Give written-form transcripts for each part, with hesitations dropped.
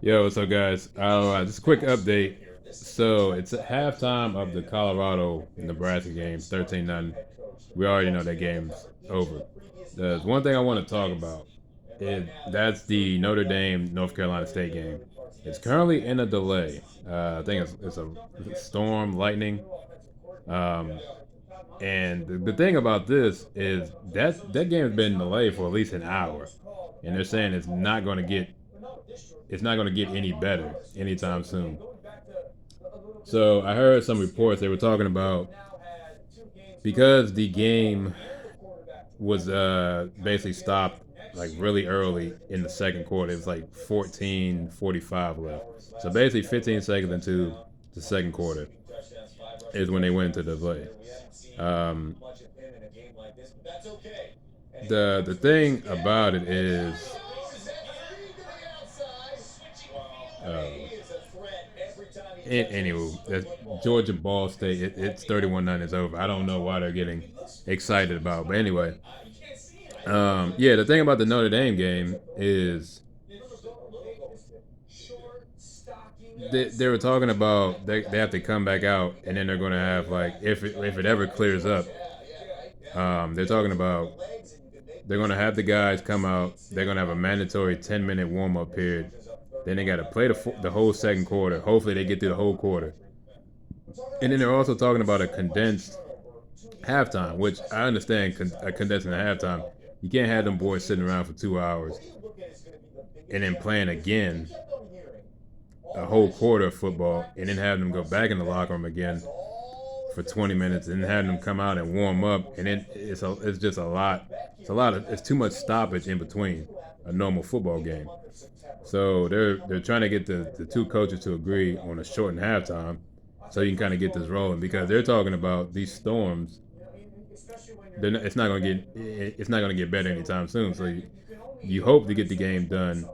Yo, what's up, guys? Just a quick update. So it's at halftime of the Colorado Nebraska game, 13 nothing. We already know that game's over. There's one thing I want to talk about. That's the Notre Dame North Carolina State game. It's currently in a delay. I think it's a storm, lightning. Um, and the thing about this is that game has been delayed for at least an hour, and they're saying it's not going to get any better anytime soon. So I heard some reports they were talking about because the game was basically stopped like really early in the second quarter. It was like 14:45 left. So basically 15 seconds into the second quarter is when they went into delay. Um, the thing about it is, uh, anyway, that's Georgia Ball State. It's 31-9. It's over. I don't know why they're getting excited about, but anyway, yeah. The thing about the Notre Dame game is they were talking about they have to come back out and then they're going to have like if it ever clears up, they're talking about they're going to have the guys come out. They're going to have a mandatory 10-minute warm up period. Then they got to play the whole second quarter. Hopefully they get through the whole quarter. And then they're also talking about a condensed halftime, which I understand condensing the halftime. You can't have them boys sitting around for 2 hours and then playing again a whole quarter of football and then have them go back in the locker room again for 20 minutes and have them come out and warm up. And then it's just a lot. It's too much stoppage in between a normal football game. So they're trying to get the two coaches to agree on a shortened halftime so you can kind of get this rolling because they're talking about these storms. It's not going to get better anytime soon. So you hope to get the game done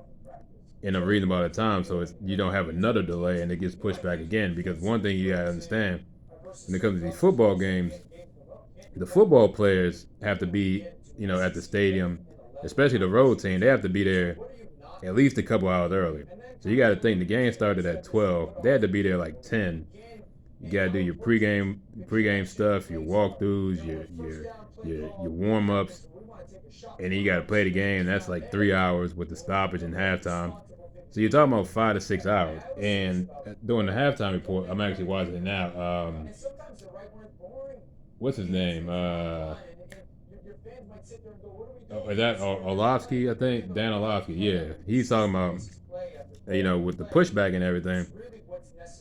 in a reasonable amount of time so you don't have another delay and it gets pushed back again. Because one thing you gotta understand when it comes to these football games, the football players have to be at the stadium, especially the road team. They have to be there at least a couple hours early. So you got to think the game started at 12. They had to be there like 10. You got to do your pregame stuff, your walkthroughs, your warm ups, and then you got to play the game. That's like 3 hours with the stoppage and halftime. So you're talking about 5 to 6 hours. And during the halftime report, I'm actually watching it now. What's his name? Is that Orlovsky? I think Dan Orlovsky. Yeah, he's talking about with the pushback and everything.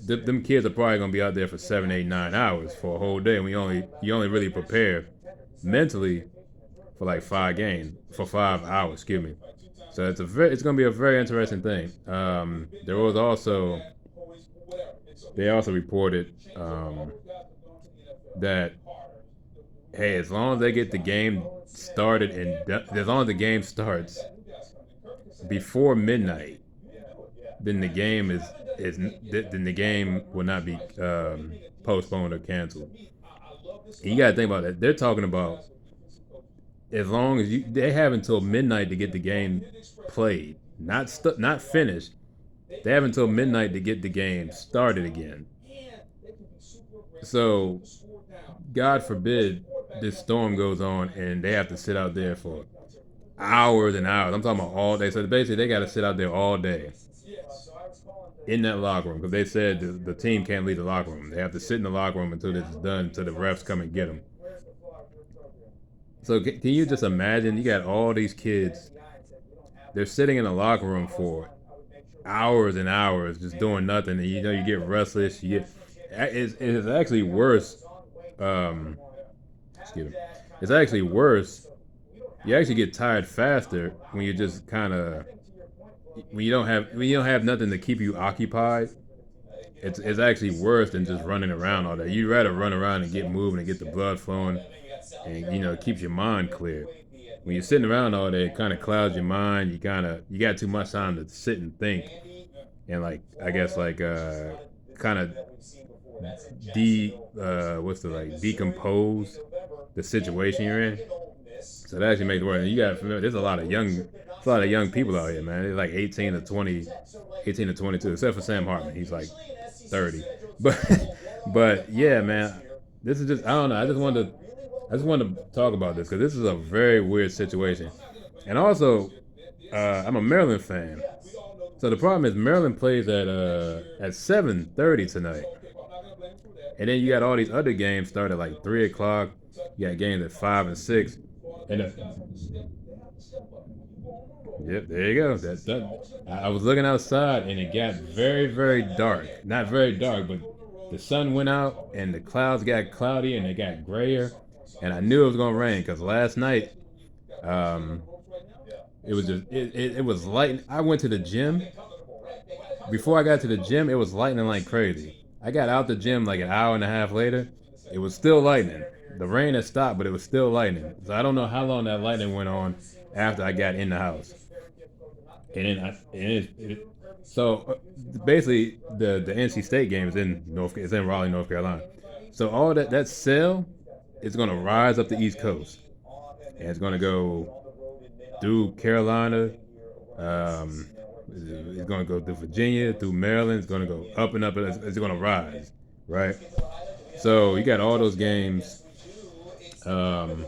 Them kids are probably gonna be out there for 7, 8, 9 hours for a whole day, and you only really prepare mentally for like 5 games for 5 hours. Excuse me. So it's gonna be a very interesting thing. There was also they also reported that hey, as long as they get the game started as long as the game starts before midnight, then the game is then the game will not be postponed or canceled. And you got to think about that. They're talking about as long as they have until midnight to get the game played, not finished. They have until midnight to get the game started again. So, God forbid this storm goes on and they have to sit out there for hours and hours. I'm talking about all day. So basically, they got to sit out there all day in that locker room because they said the team can't leave the locker room. They have to sit in the locker room until this is done, until the refs come and get them. So can you just imagine? You got all these kids. They're sitting in the locker room for hours and hours, just doing nothing, and you get restless. It's actually worse. Um, excuse me. It's actually worse. You actually get tired faster when you just kind of when you don't have nothing to keep you occupied. It's actually worse than just running around all day. You'd rather run around and get moving and get the blood flowing, and it keeps your mind clear. When you're sitting around all day, it kind of clouds your mind. You got too much time to sit and think, and like I guess like kind of what's the like decompose the situation you're in. So that actually makes it worse. And you got to remember, there's a lot of young people out here, man. They're like 18 to 20, 18 to 22, except for Sam Hartman. He's like 30. But, but yeah, man, this is just, I don't know. I just wanted to talk about this because this is a very weird situation. And also, I'm a Maryland fan. So the problem is Maryland plays at 7:30 tonight, and then you got all these other games start at like 3 o'clock. You got games at 5 and 6, and yep, there you go. I was looking outside and it got very very dark. Not very dark, but the sun went out and the clouds got cloudy and they got grayer, and I knew it was gonna rain because last night um, it was it was light. I went to the gym. Before I got to the gym, it was lightning like crazy. I got out the gym like an hour and a half later. It was still lightning. The rain had stopped, but it was still lightning. So I don't know how long that lightning went on after I got in the house. And then so basically the NC State game is in it's in Raleigh, North Carolina. So all that cell is gonna rise up the East Coast, and it's gonna go through Carolina. Um, it's going to go through Virginia, through Maryland. It's going to go up and up. It's going to rise, right? So you got all those games. Um,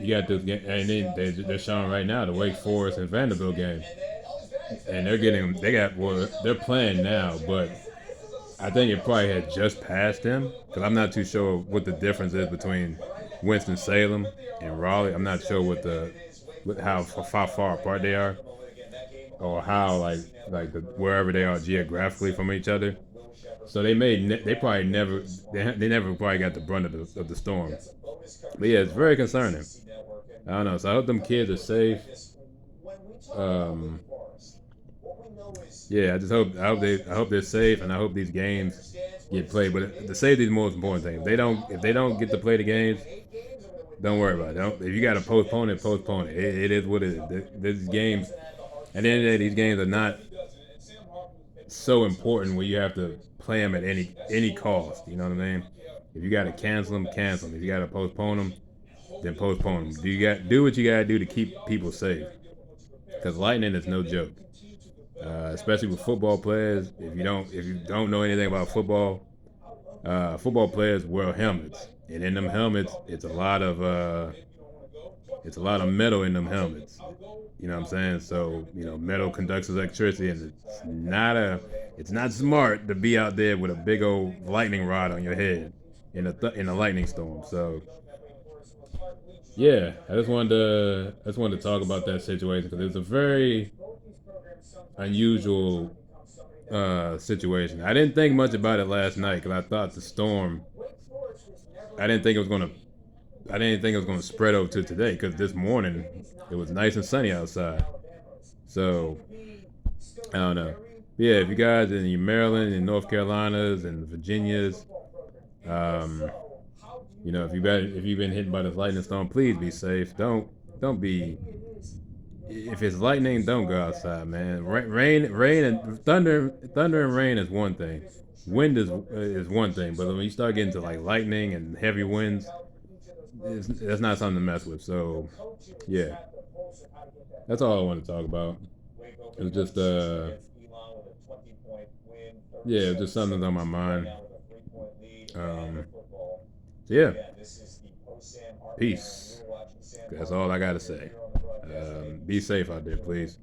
you got this game, and then they're showing right now the Wake Forest and Vanderbilt game, and they're playing now, but I think it probably had just passed them because I'm not too sure what the difference is between Winston Salem and Raleigh. I'm not sure how far apart they are, or how wherever they are geographically from each other. So they probably they never probably got the brunt of the storm. But yeah, it's very concerning. I don't know. So I hope them kids are safe. Um, yeah, I hope they're safe, and I hope these games get played. But the safety is the most important thing. If they don't get to play the games, don't worry about it. If you got to postpone it, postpone it. It is what it is. These games, at the end of the day, these games are not so important where you have to play them at any cost. You know what I mean? If you got to cancel them, cancel them. If you got to postpone them, then postpone them. Do what you got to do to keep people safe? Because lightning is no joke, especially with football players. If you don't know anything about football, football players wear helmets, and in them helmets, it's a lot of metal in them helmets. You know what I'm saying? So metal conducts electricity, and it's not smart to be out there with a big old lightning rod on your head in a lightning storm. So yeah, I just wanted to talk about that situation because it's a very unusual situation. I didn't think much about it last night because I thought the storm. I didn't think it was gonna. I didn't think it was gonna spread over to today because this morning it was nice and sunny outside. So I don't know. Yeah, if you guys in Maryland and North Carolinas and Virginias, um, if you've been hit by this lightning storm, please be safe. Don't be. If it's lightning, don't go outside, man. Rain, and thunder and rain is one thing. Wind is one thing, but when you start getting to like lightning and heavy winds, that's not something to mess with. So, yeah, that's all I want to talk about. It was just yeah, it was just something on my mind. Um, so yeah, peace. That's all I gotta say. Be safe out there, please.